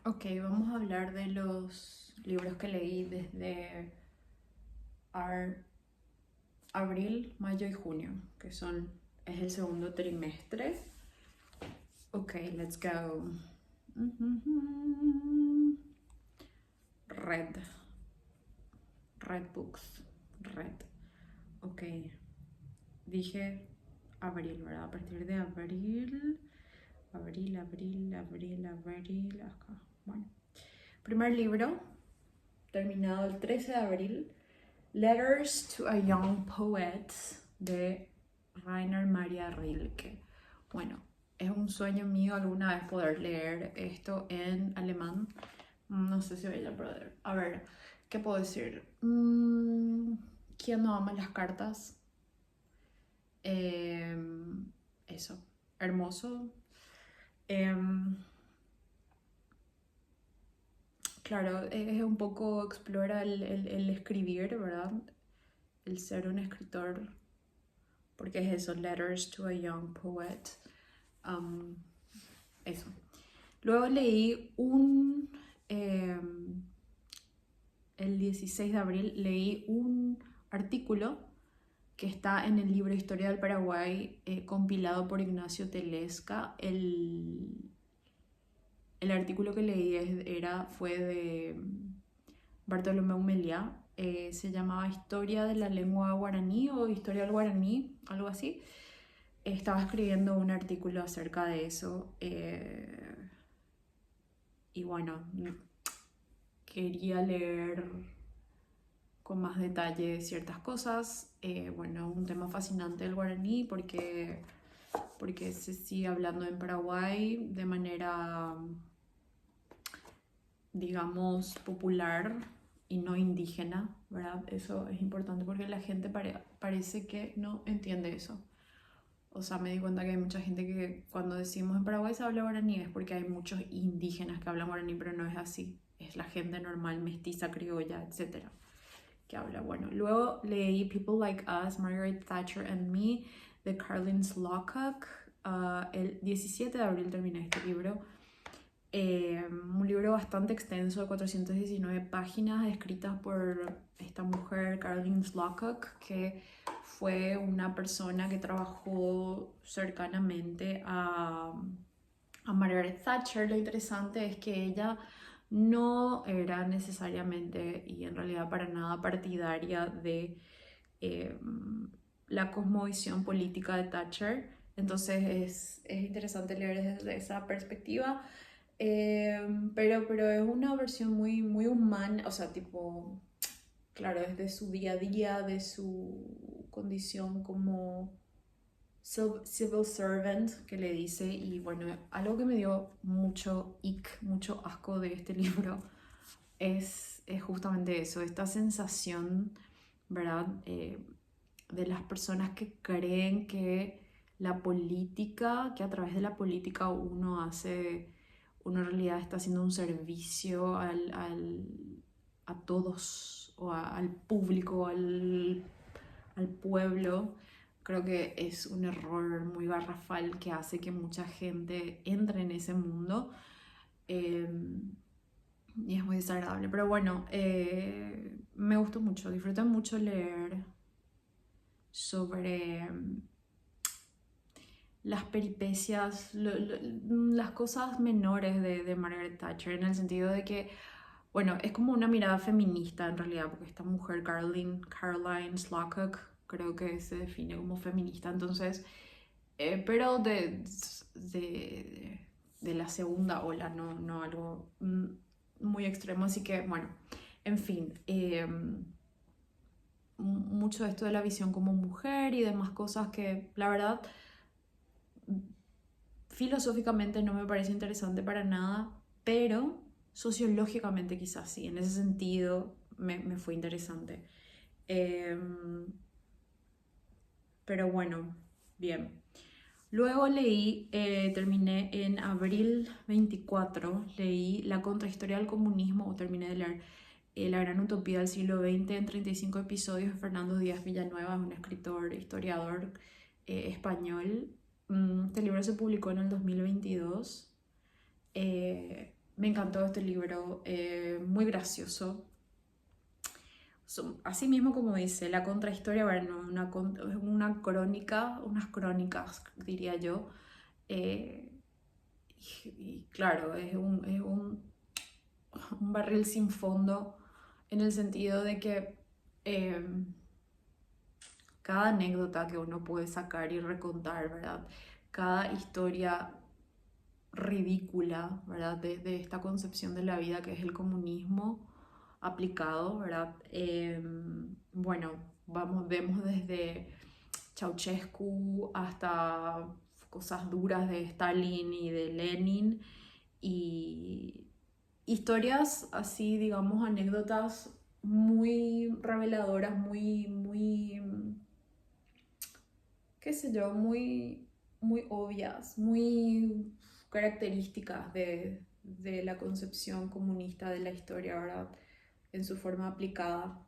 Ok, vamos a hablar de los libros que leí desde ar- abril, mayo y junio, es el segundo trimestre. Ok, let's go. Mhm. Red, red books, red. Ok, dije abril, ¿verdad? A partir de abril, acá. Bueno, primer libro, terminado el 13 de abril, Letters to a Young Poet de Rainer Maria Rilke. Bueno, es un sueño mío alguna vez poder leer esto en alemán. No sé si voy a poder. A ver, ¿qué puedo decir? ¿Quién no ama las cartas? Eso, hermoso. Em, claro, es un poco explora el escribir, ¿verdad? El ser un escritor, porque es eso, Letters to a Young Poet. Um, Eso. Luego leí eh, el 16 de abril leí un artículo que está en el libro Historia del Paraguay, compilado por Ignacio Telesca. El artículo que leí fue de Bartolomé Meliá. Se llamaba Historia de la lengua guaraní o Historia del guaraní, algo así. Estaba escribiendo un artículo acerca de eso. Y bueno, quería leer con más detalle ciertas cosas. Bueno, un tema fascinante del guaraní porque se sigue hablando en Paraguay de manera, digamos, popular y no indígena, ¿verdad? Eso es importante porque la gente parece que no entiende eso. O sea, me di cuenta que hay mucha gente que cuando decimos en Paraguay se habla guaraní es porque hay muchos indígenas que hablan guaraní, pero no es así. Es la gente normal, mestiza, criolla, etcétera, que habla. Bueno, luego leí People Like Us, Margaret Thatcher and Me, de Carlin Slocum. El 17 de abril terminé este libro. Un libro bastante extenso de 419 páginas, escritas por esta mujer, Carlin Slocum, que fue una persona que trabajó cercanamente a Margaret Thatcher. Lo interesante es que ella no era necesariamente y en realidad para nada partidaria de eh, la cosmovisión política de Thatcher. Entonces es interesante leer desde esa perspectiva. Pero es una versión muy humana, o sea, tipo, claro, es de su día a día, de su condición como civil servant, que le dice. Y bueno, algo que me dio mucho asco de este libro es justamente eso, esta sensación, ¿verdad? De las personas que creen que la política, que a través de la política uno en realidad está haciendo un servicio a todos, o al público, al pueblo. Creo que es un error muy garrafal que hace que mucha gente entre en ese mundo. Eh, y es muy desagradable. Pero bueno, me gustó mucho, disfruté mucho leer sobre las peripecias, las cosas menores de Margaret Thatcher, en el sentido de que, bueno, es como una mirada feminista en realidad, porque esta mujer, Caroline Slocum, creo que se define como feminista. Entonces, pero de la segunda ola, no algo muy extremo. Así que, bueno, en fin, mucho de esto de la visión como mujer y demás cosas que la verdad filosóficamente no me parece interesante para nada, pero sociológicamente quizás sí, en ese sentido me fue interesante. Em, pero bueno, bien. Luego terminé en abril 24, leí La contrahistoria del comunismo, o terminé de leer La gran utopía del siglo XX en 35 episodios de Fernando Díaz Villanueva, un escritor, historiador español. Este libro se publicó en el 2022. Me encantó este libro, muy gracioso. Así mismo como dice, la contrahistoria, bueno, es una crónica, unas crónicas, diría yo. eh, y claro, un barril sin fondo en el sentido de que eh, cada anécdota que uno puede sacar y recontar, ¿verdad? Cada historia ridícula, ¿verdad? De esta concepción de la vida que es el comunismo aplicado, ¿verdad? Bueno, vemos desde Ceausescu hasta cosas duras de Stalin y de Lenin y historias así, digamos, anécdotas muy reveladoras, muy, qué sé yo, muy obvias, muy características de la concepción comunista de la historia, ¿verdad? En su forma aplicada.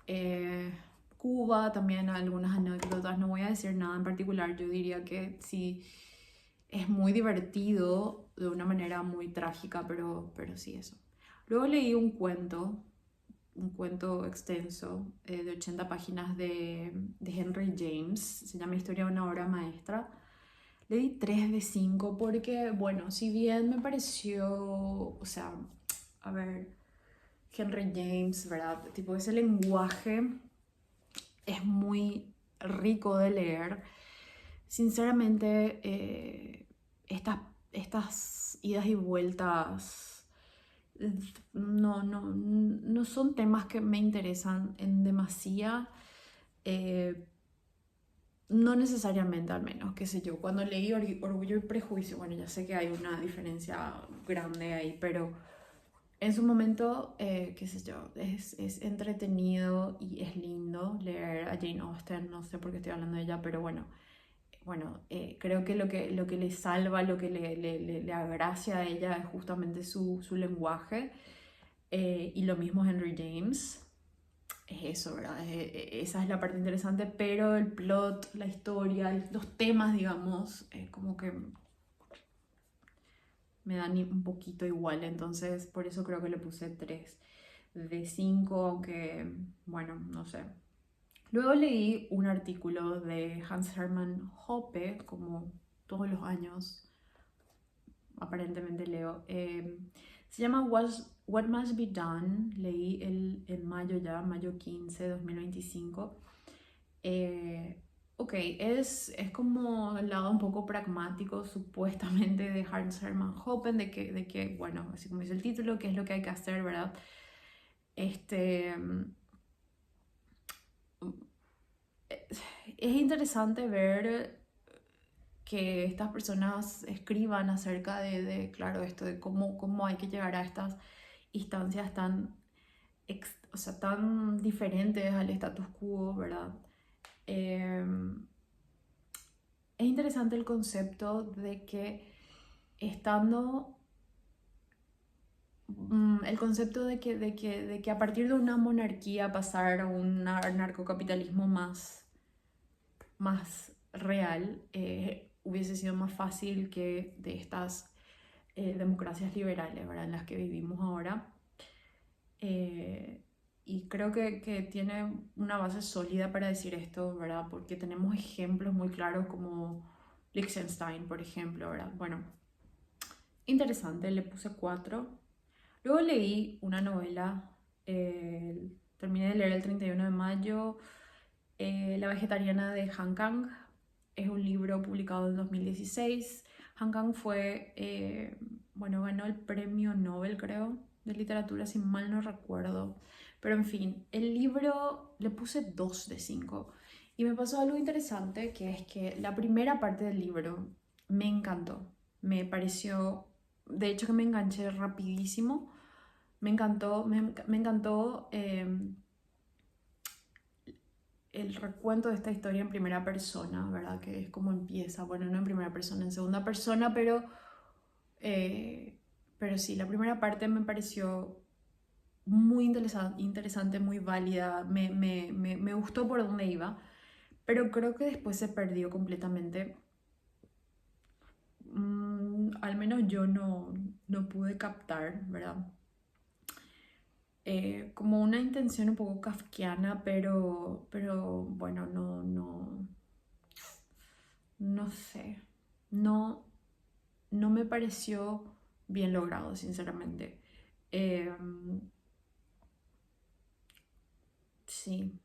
Eh, Cuba también, algunas anécdotas, no voy a decir nada en particular, yo diría que sí, es muy divertido de una manera muy trágica, pero sí eso. Luego leí un cuento extenso de 80 páginas de Henry James, se llama Historia de una obra maestra. Le di 3 de 5 porque, bueno, si bien me pareció, o sea, a ver, Henry James, ¿verdad? Tipo, ese lenguaje es muy rico de leer. Sinceramente, estas idas y vueltas no son temas que me interesan en demasía. eh, no necesariamente, al menos, qué sé yo. Cuando leí Orgullo y Prejuicio, bueno, ya sé que hay una diferencia grande ahí, pero en su momento, qué sé yo, es entretenido y es lindo leer a Jane Austen. No sé por qué estoy hablando de ella, pero bueno, creo que lo que le salva, lo que le agracia a ella es justamente su lenguaje. Y lo mismo Henry James. Es eso, ¿verdad? Esa es la parte interesante, pero el plot, la historia, los temas, digamos, como que me dan un poquito igual, entonces por eso creo que le puse 3 de 5, aunque, bueno, no sé. Luego leí un artículo de Hans Hermann Hoppe, como todos los años aparentemente leo. Se llama What Must Be Done. Leí en mayo ya, mayo 15, 2025. Ok, es como el lado un poco pragmático, supuestamente, de Hans Hermann Hoppe, de que, bueno, así como dice el título, qué es lo que hay que hacer, ¿verdad? Este, es interesante ver que estas personas escriban acerca claro, esto de cómo hay que llegar a estas instancias tan, o sea, tan diferentes al status quo, ¿verdad? Eh, es interesante el concepto de que estando, el concepto de que a partir de una monarquía pasar a un narcocapitalismo más real, hubiese sido más fácil que de estas democracias liberales, ¿verdad? En las que vivimos ahora. Eh, y creo que tiene una base sólida para decir esto, ¿verdad? Porque tenemos ejemplos muy claros como Liechtenstein, por ejemplo, ¿verdad? Bueno, interesante, le puse 4. Luego leí una novela, terminé de leer el 31 de mayo, La vegetariana de Han Kang. Es un libro publicado en 2016. Han Kang fue, bueno, ganó el premio Nobel, creo, de literatura, si mal no recuerdo. Pero en fin, el libro le puse 2 de 5. Y me pasó algo interesante, que es que la primera parte del libro me encantó. Me pareció, de hecho que me enganché rapidísimo. Me encantó, me encantó el recuento de esta historia en primera persona, ¿verdad? Que es como empieza, bueno, no en primera persona, en segunda persona, pero sí, la primera parte me pareció muy interesante, muy válida, me gustó por dónde iba, pero creo que después se perdió completamente. Al menos yo no pude captar, ¿verdad? Como una intención un poco kafkiana, pero bueno, no sé, no, no me pareció bien logrado, sinceramente. Eh, sí,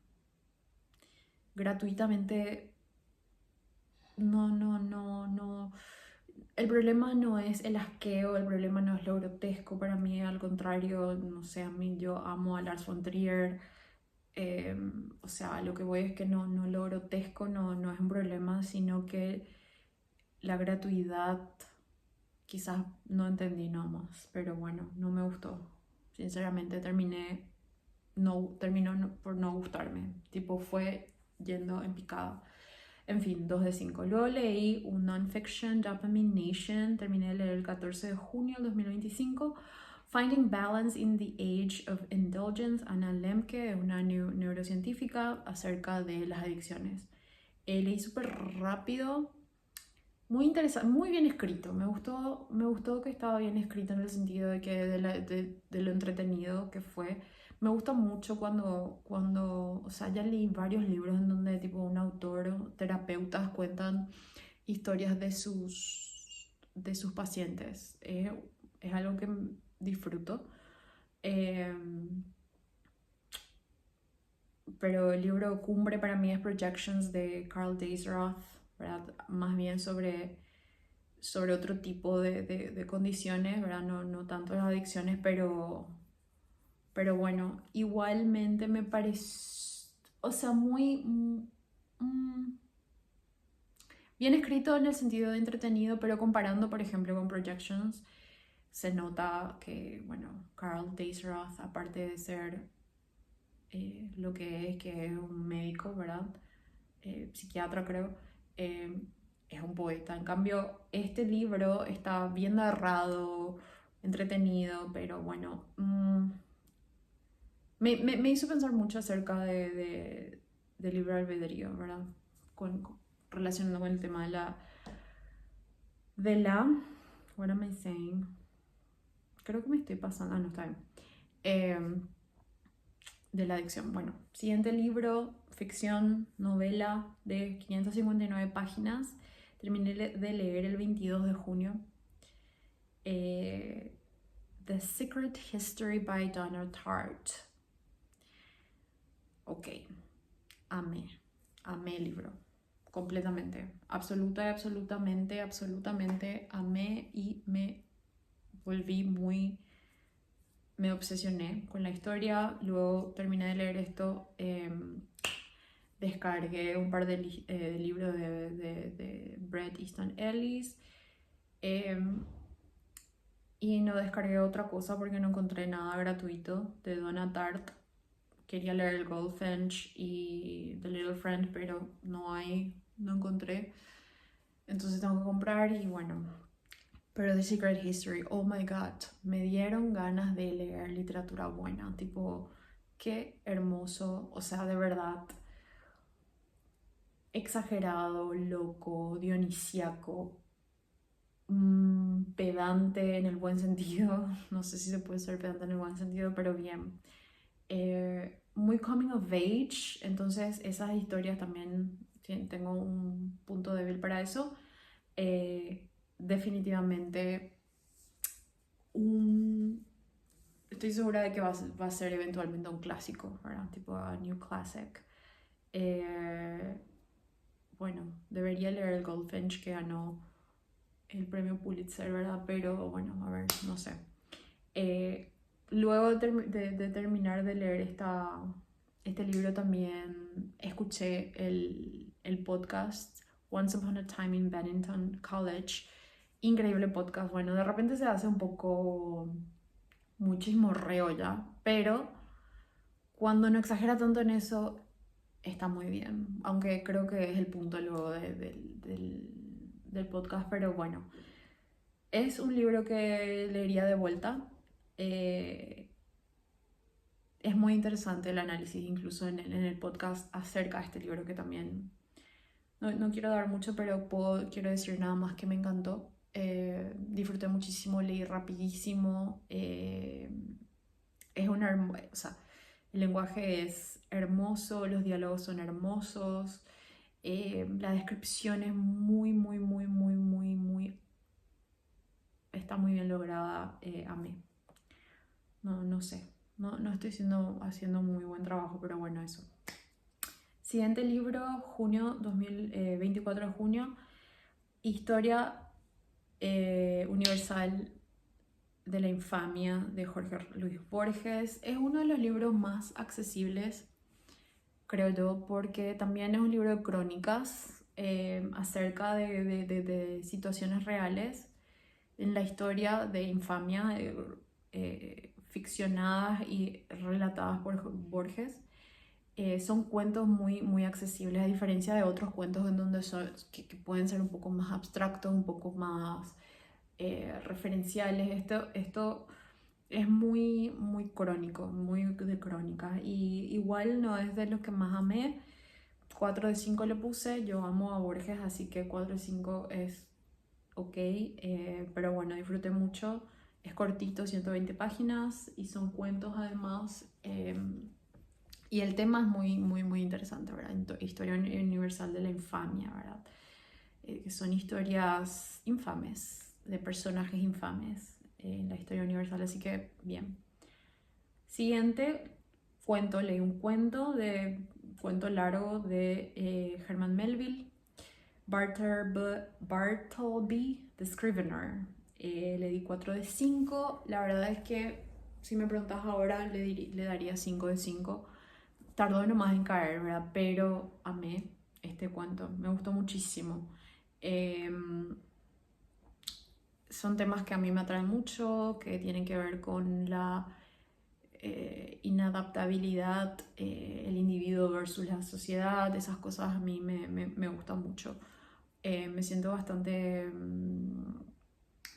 gratuitamente, no. El problema no es el asqueo, el problema no es lo grotesco para mí, al contrario, no sé, a mí yo amo a Lars von Trier. O sea, lo que voy es que no lo grotesco no es un problema, sino que la gratuidad quizás no entendí nada más, pero bueno, no me gustó. Sinceramente terminó por no gustarme, tipo fue yendo en picada. En fin, 2 de 5. Luego leí un non-fiction, Dopamine Nation, terminé de leer el 14 de junio del 2025. Finding Balance in the Age of Indulgence, Anna Lemke, una neurocientífica acerca de las adicciones. Leí súper rápido, muy interesante, muy bien escrito. Me gustó que estaba bien escrito en el sentido de que de lo entretenido que fue. Me gusta mucho o sea, ya leí varios libros en donde tipo un autor o terapeutas cuentan historias de sus pacientes. Es algo que disfruto. Eh, pero el libro cumbre para mí es Projections de Carl Daisroth, ¿verdad? Más bien sobre otro tipo de condiciones, ¿verdad? No tanto las adicciones, pero bueno, igualmente me parece, o sea, muy bien escrito en el sentido de entretenido, pero comparando, por ejemplo, con Projections, se nota que, bueno, Carl Daisroth, aparte de ser lo que es un médico, ¿verdad? Psiquiatra creo, eh, es un poeta. En cambio, este libro está bien narrado, entretenido, pero bueno, me hizo pensar mucho acerca de libre albedrío, ¿verdad? Relacionado con el tema what am I saying? Creo que me estoy pasando, no está bien. De la adicción. Bueno, siguiente libro, ficción, novela de 559 páginas. Terminé de leer el 22 de junio. The Secret History by Donna Tartt. Ok, amé el libro. Completamente. Absolutamente amé y me volví me obsesioné con la historia. Luego terminé de leer esto. Descargué un par de libros de Bret Easton Ellis. Y no descargué otra cosa porque no encontré nada gratuito de Donna Tartt. Quería leer el Goldfinch y The Little Friend, pero no encontré. Entonces tengo que comprar y bueno. Pero The Secret History, oh my god, me dieron ganas de leer literatura buena. Tipo, qué hermoso, o sea, de verdad. Exagerado, loco, dionisíaco, pedante en el buen sentido. No sé si se puede ser pedante en el buen sentido, pero bien. Muy coming of age, entonces esas historias también tengo un punto débil para eso. Definitivamente estoy segura de que va a ser eventualmente un clásico, ¿verdad? Tipo a new classic. Bueno, debería leer el Goldfinch que ganó el premio Pulitzer, ¿verdad? Pero bueno, a ver, no sé. Luego de terminar de leer este libro también escuché el podcast Once Upon a Time in Bennington College. Increíble podcast. Bueno, de repente se hace un poco muchísimo reo ya, pero cuando no exagera tanto en eso, está muy bien. Aunque creo que es el punto luego del podcast, pero bueno. Es un libro que leería de vuelta. Es muy interesante el análisis, incluso en el podcast, acerca de este libro que también no quiero dar mucho, pero quiero decir nada más que me encantó. disfruté muchísimo, leí rapidísimo. O sea, el lenguaje es hermoso, los diálogos son hermosos, la descripción es muy, está muy bien lograda, a mí. No sé, no estoy haciendo muy buen trabajo, pero bueno, eso. Siguiente libro, 24 de junio, Historia Universal de la Infamia de Jorge Luis Borges. Es uno de los libros más accesibles, creo yo, porque también es un libro de crónicas acerca de situaciones reales en la historia de infamia, ficcionadas y relatadas por Borges. Son cuentos muy accesibles, a diferencia de otros cuentos en donde que pueden ser un poco más abstractos, un poco más referenciales. Esto es muy crónico, muy de crónica. Y igual no es de los que más amé. 4 de 5 le puse. Yo amo a Borges, así que 4 de 5 es ok. Pero bueno, disfruté mucho. Es cortito, 120 páginas y son cuentos además. Y el tema es muy interesante, ¿verdad? Historia universal de la infamia, ¿verdad? Que son historias infames, de personajes infames en la historia universal, así que bien. Siguiente leí un cuento largo de Herman Melville, Bartleby the Scrivener. Le di 4 de 5. La verdad es que si me preguntas ahora le daría 5 de 5. Tardó nomás en caer, ¿verdad? Pero amé este cuento, me gustó muchísimo. Son temas que a mí me atraen mucho, que tienen que ver con la inadaptabilidad, el individuo versus la sociedad. Esas cosas a mí me gustan mucho. Me siento bastante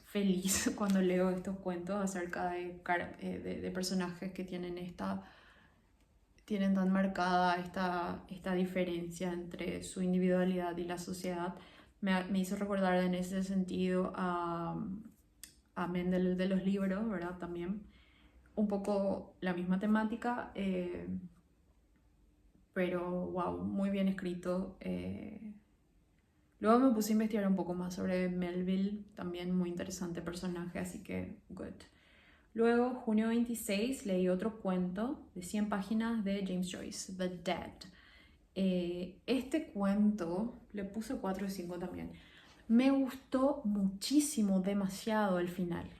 feliz cuando leo estos cuentos acerca de personajes que tienen tan marcada esta diferencia entre su individualidad y la sociedad. Me hizo recordar en ese sentido a Mendel de los libros, ¿verdad? También un poco la misma temática, pero wow, muy bien escrito. Luego me puse a investigar un poco más sobre Melville, también muy interesante personaje, así que good. Luego, junio 26, leí otro cuento de 100 páginas de James Joyce, The Dead. Este cuento le puse 4 de 5 también. Me gustó muchísimo, demasiado el final.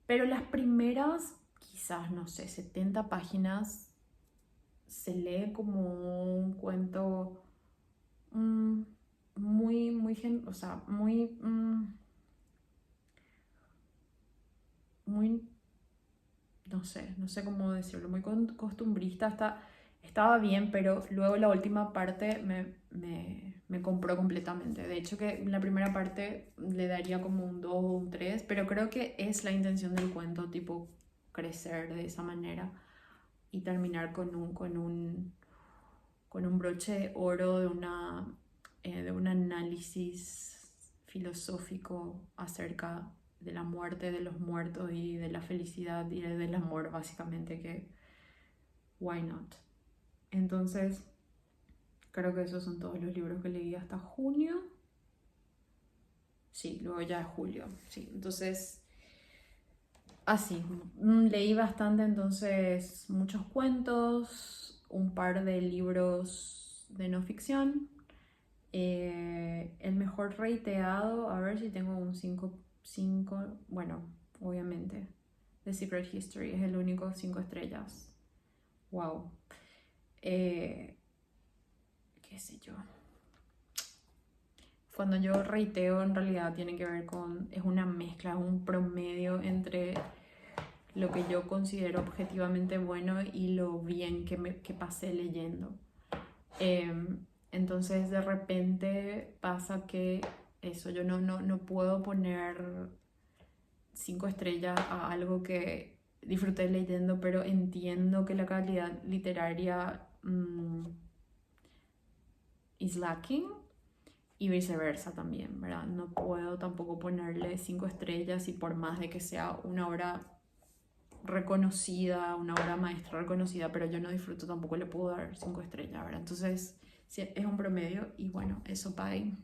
Pero las primeras, quizás, no sé, 70 páginas, se lee como un cuento o sea, muy, no sé cómo decirlo, muy costumbrista. Estaba bien, pero luego la última parte me compró completamente. De hecho, que en la primera parte le daría como un 2 o un 3, pero creo que es la intención del cuento, tipo, crecer de esa manera y terminar con un broche de oro de un análisis filosófico acerca de la muerte, de los muertos y de la felicidad y del amor, básicamente, que why not. Entonces, creo que esos son todos los libros que leí hasta junio. Sí, luego ya es julio. Sí, entonces, así, leí bastante, entonces, muchos cuentos, un par de libros de no ficción. El mejor rateado, a ver si tengo un 5, bueno, obviamente. The Secret History es el único 5 estrellas. Wow. Qué sé yo. Cuando yo rateo, en realidad tiene que ver es una mezcla, es un promedio entre lo que yo considero objetivamente bueno y lo bien que pasé leyendo. Entonces de repente pasa que eso, yo no puedo poner 5 estrellas a algo que disfruté leyendo, pero entiendo que la calidad literaria is lacking y viceversa también, ¿verdad? No puedo tampoco ponerle 5 estrellas y por más de que sea una obra reconocida, una obra maestra reconocida, pero yo no disfruto, tampoco le puedo dar 5 estrellas, ¿verdad? Entonces, sí, es un promedio y bueno, eso, bye.